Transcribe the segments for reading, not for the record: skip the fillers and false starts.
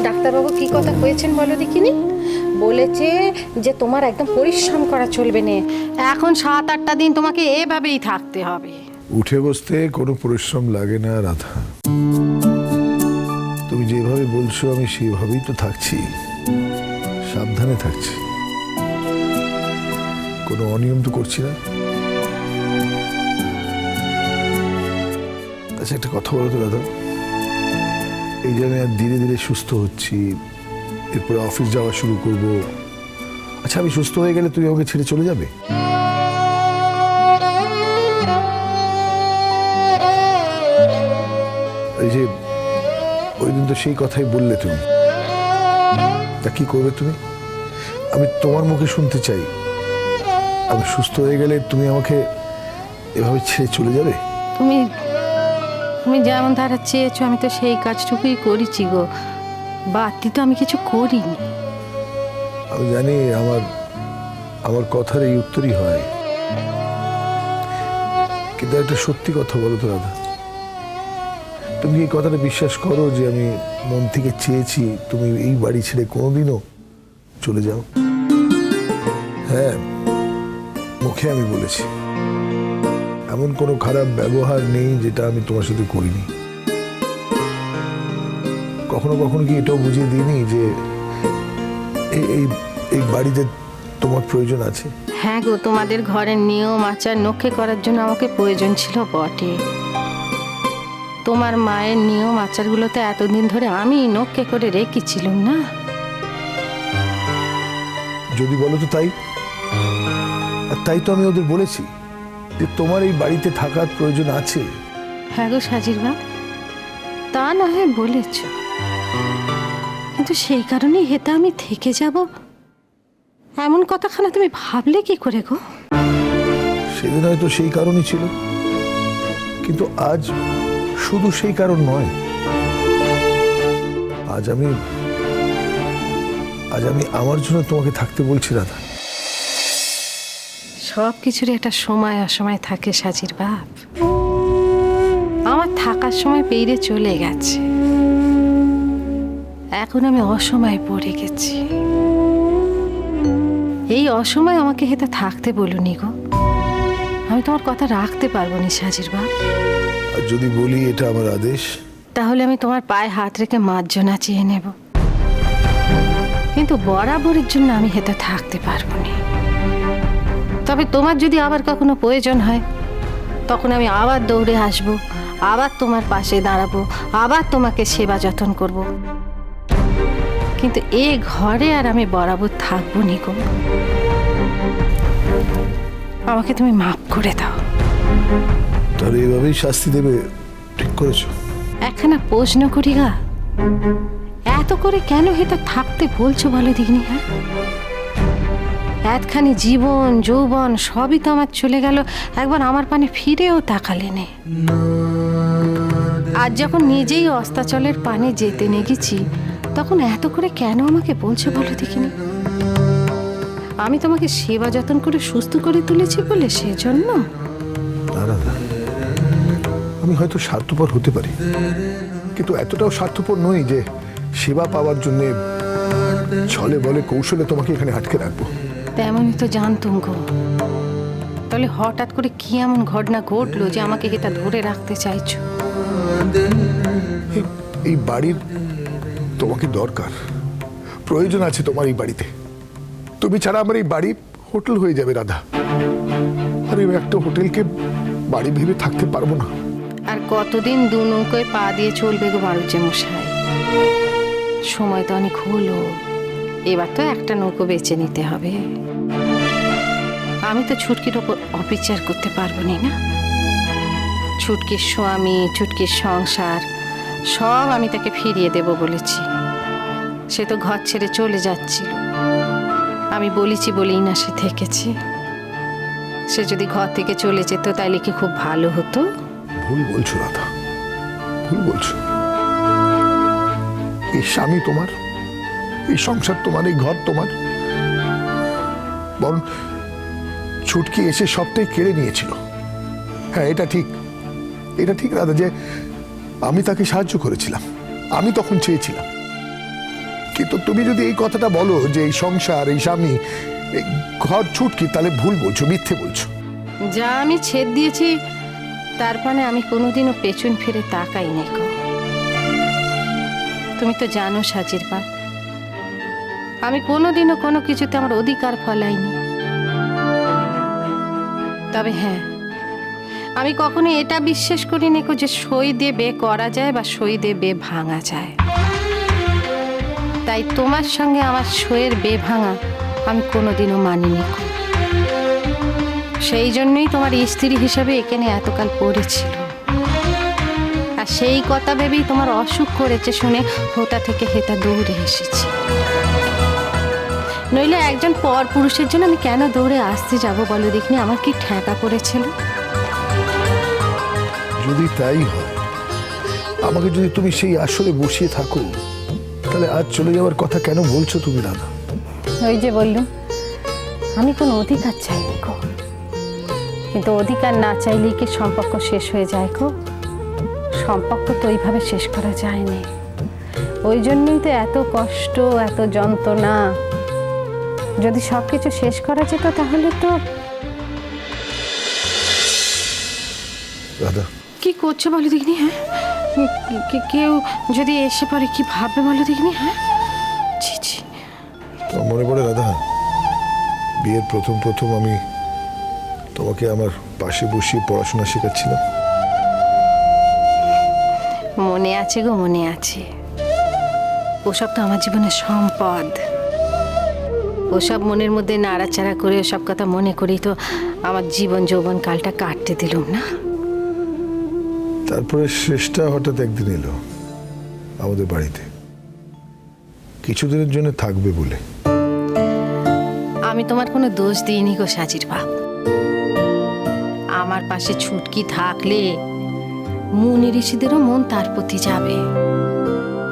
ডাক্তারবাবু কি কথা কয়েছেন বলো দেখিনি? বলেছে যে তোমার একদম পরিশ্রম করা চলবে না, এখন 7-8টা দিন তোমাকে এভাবেই থাকতে হবে। উঠে বসতে কোনো পরিশ্রম লাগে না রাধা, তুমি যেভাবে বলছো আমি সেভাবেই তো থাকছি, সাবধানে থাকছি, কোনো অনিয়ম তো করছি না। আচ্ছা একটা কথা বলো তো রাধা, এই যে আমি আর ধীরে ধীরে সুস্থ হচ্ছি, এরপরে অফিস যাওয়া শুরু করব, আচ্ছা আমি সুস্থ হয়ে গেলে তুমি আমাকে ছেড়ে চলে যাবে? এই যে ওই দিন তো সেই কথাই বললে তুমি, তা কি করবে তুমি? আমি তোমার মুখে শুনতে চাই, আমি সুস্থ হয়ে গেলে তুমি আমাকে এভাবে ছেড়ে চলে যাবে? তুমি তুমি যেমন ধারা চেয়েছো আমি তো সেই কাজটুকুই করেছি গো, বাড়তি তো আমি কিছু করিনি। আমি জানি আমার আমার কথার এই উত্তরই হয়, কিন্তু একটা সত্যি কথা বলো তো রাধা, তুমি এই কথাটা বিশ্বাস করো যে আমি মন থেকে চেয়েছি তুমি এই বাড়ি ছেড়ে কোনোদিনও চলে যাও? হ্যাঁ, মুখে আমি বলেছি, এমন কোনো খারাপ ব্যবহার নেই যেটা আমি তোমার সাথে করিনি। কখনো কখনো কি এটাও বুঝিয়ে দিইনি যে এই এই বাড়িতে তোমার প্রয়োজন আছে? হ্যাঁ গো, তোমাদের ঘরের নিয়ম আচার রক্ষা করার জন্য আমাকে প্রয়োজন ছিল বটে। তোমার মায়ের নিয়ম আচারগুলো তো এতদিন ধরে আমি রক্ষা করে রেখেছিলাম না। যদি বলো তো তাই, আর তাই তো আমি ওদের বলেছি যে তোমার এই বাড়িতে থাকার প্রয়োজন আছে। হ্যাঁ গো সাজির বাপ, তা না হয় বলেছ, কিন্তু সেই কারণেই হেতা আমি থেকে যাব এমন কথাখানা তুমি ভাবলে কি করে গো? সেদিন হয়তো সেই কারণই ছিল, কিন্তু আজ শুধু সেই কারণ নয়। আজ আমি আমার জন্য তোমাকে থাকতে বলছি রাধা। সব কিছুরই একটা সময় অসময় থাকে সাজির বাপ, আমার থাকার সময় পেরিয়ে চলে গেছে, এখন আমি অসময়ে পড়ে গেছি। এই অসময় আমাকে হেতা থাকতে বলুনি গো, আমি তোমার কথা রাখতে পারবো না সাজির বাপ। আর যদি বলি এটা আমার আদেশ, তাহলে আমি তোমার পায়ে হাত রেখে মার্জনা চেয়ে নেব, কিন্তু বরাবরের জন্য আমি হেতা থাকতে পারবো না। তবে তোমার যদি আবার কখনো প্রয়োজন হয় তখন আমি আবার দৌড়ে আসবো, আবার তোমার পাশে দাঁড়াবো, আবার তোমাকে সেবা যত্ন করব, কিন্তু এ ঘরে আর আমি বরাবর থাকবো নি গো। আমাকে তুমি মাফ করে দাও। তাহলে এভাবেই শাস্তি দেবে ঠিক করেছো? একখানা প্রশ্ন করি গা, এত করে কেন হেতা থাকতে বলছো বলো দেখিনি? হ্যাঁ, এতখানি জীবন যৌবন সবই তো আমার চলে গেল, একবার আমার পানে ফিরেও তাকালে নে। আজ যখন নিজেই অস্তাচলের পানে যেতে নেগেছি তখন এত করে কেন আমাকে বলছো বলো দেখিনি? আমি তোমাকে সেবা যত্ন করে সুস্থ করে তুলেছি বলে সেজন্য? না রাধা, আমি হয়তো স্বার্থপর হতে পারি, কিন্তু এতটাও স্বার্থপর নই যে সেবা পাওয়ার জন্য ছলে বলে কৌশলে তোমাকে এখানে আটকে রাখবো। তেমনই তো জানতুম গো, তাহলে হঠাৎ করে কি এমন ঘটনা ঘটলো যে আমাকে এটা ধরে রাখতে চাইছো? এই বাড়ির তোমাকে দরকার, প্রয়োজন আছে তোমার এই বাড়িতে। তুমি ছাড়া আমার এই বাড়ি হোটেল হয়ে যাবে রাধা, আর এই একটা হোটেলকে বাড়ি ভেবে থাকতে পারবো না। আর কতদিন দু নৌকোয় পা দিয়ে চলবে গো বাড়ুজ্জে মশাই? সময় তো অনেক হলো, এবার তো একটা নৌকো বেছে নিতে হবে। আমি তো ছুটকির ওপর অবিচার করতে পারবো না। ছুটকির স্বামী, ছুটকির সংসার সব আমি তাকে ফিরিয়ে দেব বলেছি। সে তো ঘর ছেড়ে চলে যাচ্ছিল, আমি বলেছি বলেই না সে থেকেছে। সে যদি ঘর থেকে চলে যেত তাইলে কি খুব ভালো হতো? ভুল বলছো রাধা, ভুল বলছো। এই স্বামী তোমার, এই সংসার তোমার, এই ঘর তোমার, বরং ছুটকি এসে সবটাই কেড়ে নিয়েছিল। হ্যাঁ এটা ঠিক, এটা ঠিক রাধা যে আমি তাকে সাহায্য করেছিলাম, আমি তখন চেয়েছিলাম, কিন্তু তুমি যদি এই কথাটা বলো যে এই সংসার, এই স্বামী, এই ঘর ছুটকি, তাহলে ভুল বলছো, মিথ্যে বলছো। যা আমি ছেদ দিয়েছি তার মানে আমি কোনোদিনও পেছন ফিরে তাকাই নি গো। তুমি তো জানো সাজির বাপ, আমি কোনোদিনও কোনো কিছুতে আমার অধিকার ফলাইনি। তবে হ্যাঁ, আমি কখনো এটা বিশ্বাস করিনি যে সই দিয়ে বে করা যায় বা সই দিয়ে বে ভাঙা যায়। তাই তোমার সঙ্গে আমার সইয়ের বে ভাঙা আমি কোনোদিনও মানিনি। সেই জন্যই তোমার স্ত্রী হিসাবে এখানে এতকাল পড়েছিল। আর সেই কথা ভেবেই তোমার অসুখ করেছে শুনে হোতা থেকে হেতা দৌড়ে এসেছি। নইলে একজন পর পুরুষের জন্য আমি কেন দৌড়ে আসতে যাব বলো দেখিনি? আমার কি ঠেকা পড়েছিল? যদি তাই হয়, আমাকে যদি তুমি সেই আসলে বসিয়ে থাকো, তাহলে আজ চলে যাওয়ার কথা কেন বলছো তুমি রাধা? ওই যে বললুম, আমি কোনো অধিকার চাইনি গো। কিন্তু অধিকার না চাইলেই কি সম্পর্ক শেষ হয়ে যায় গো? সম্পর্ক তো ওইভাবে শেষ করা যায়নি। ওই জন্যই তো এত কষ্ট, এত যন্ত্রণা। যদি সব কিছু শেষ করা যেত তাহলে তো। রাধা, কি করছো বলো দেখিনি? হ্যাঁ, কেউ যদি এসে পড়ে কি ভাববে বলো দেখিনি? হ্যাঁ, ছি ছি। তোমার মনে পড়ে রাধা, বিয়ের প্রথম প্রথম আমি তোমাকে আমার পাশে বসিয়ে পড়াশোনা শেখাচ্ছিলাম? মনে আছে গো, মনে আছে। ওসব তো আমার জীবনের সম্পদ। ওসব মনের মধ্যে নাড়াচাড়া করে ওসব কথা মনে করি তো আমার জীবন যৌবন কালটা কাটতে দিলুম না। তারপরে শেষটা হঠাৎ একদিন এলো আমাদের বাড়িতে, কিছুদিনের জন্য থাকবে বলে। আমি তোমার কোনো দোষ দিইনি গো সাজির বাপ। আমার পাশে ছুটকি থাকলে মুনি ঋষিদেরও মন তার প্রতি যাবে।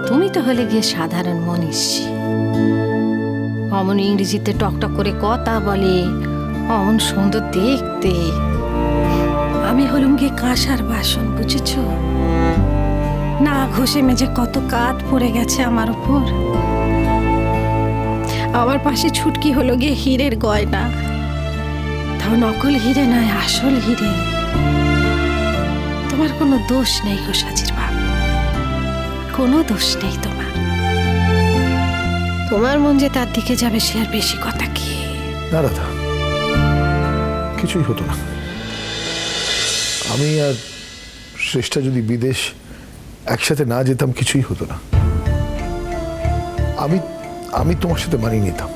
তুমি তো হলে গিয়ে সাধারণ মনীষী। অমন ইংরেজিতে টকটক করে কথা বলে, অমন সুন্দর দেখতে। আমি হলুম গিয়ে কাঁসার বাসন, বুঝেছ? না ঘষে মেজে কত কাঠ পড়ে গেছে আমার উপর। আমার পাশে ছুটকি হলো গিয়ে হীরের গয়না, তাও নকল হিরে নয়, আসল হিরে। তোমার কোনো দোষ নেই গো সাজির বাপ, কোনো দোষ নেই তোমার। তোমার মন যে তার দিকে যাবে সে আর বেশি কথা কি? না রাধা, কিছুই হতো না। আমি আর শ্রেষ্ঠা যদি বিদেশ একসাথে না যেতাম, কিছুই হতো না। আমি তোমার সাথে মানিয়ে নিতাম।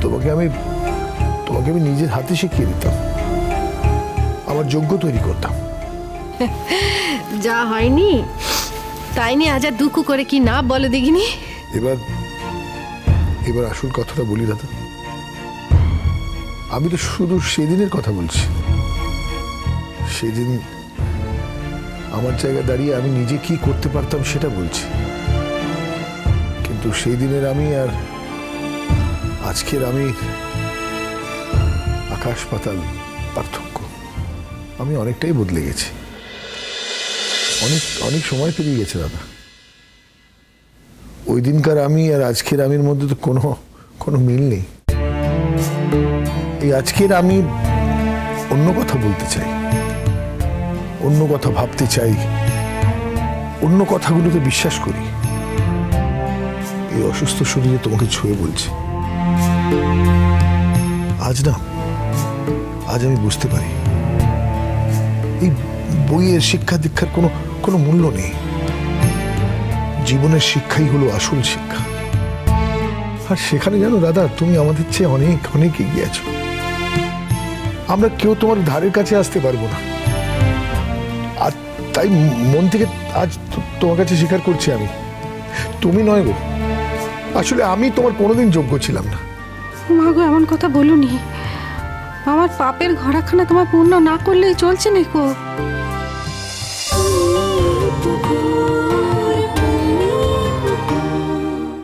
তোমাকে আমি নিজের হাতে শিখিয়ে দিতাম, আমার যোগ্য তৈরি করতাম। যা হয়নি তাই নিয়ে আজ আর দুঃখ করে কি না বলে দেখিনি? এবার আসল কথাটা বলি রাধা, আমি তো শুধু সেদিনের কথা বলছি। সেদিন আমার জায়গায় দাঁড়িয়ে আমি নিজে কি করতে পারতাম সেটা বলছি। কিন্তু সেই দিনের আমি আর আজকের আমি আকাশ পাতাল পার্থক্য। আমি অনেকটাই বদলে গেছি, অনেক সময় পেরিয়ে গেছে দাদা। ওই দিনকার আমি আর আজকের আমির মধ্যে তো কোনো মিল নেই। এই আজকের আমি অন্য কথা বলতে চাই, অন্য কথা ভাবতে চাই, অন্য কথাগুলোতে বিশ্বাস করি। এই অসুস্থ শরীরে তোমাকে ছুঁয়ে বলছি, আজ আমি বুঝতে পারি এই বইয়ের শিক্ষা দীক্ষার কোনো মূল্য নেই। জীবনের শিক্ষাই হলো আসল শিক্ষা। আর সেখানে জানো দাদা, তুমি আমাদের চেয়ে অনেক এগিয়ে আছো। আমরা কেউ তোমার ধারের কাছে আসতে পারবো না। আর তাই মন থেকে আজ তোমার কাছে স্বীকার করছি, তুমি নয় গো, আসলে আমি তোমার কোনোদিন যোগ্য ছিলাম না। মা গো, এমন কথা বলুনি। আমার পাপের ঘরাখানা তোমার পূর্ণ না করলেই চলছে না গো।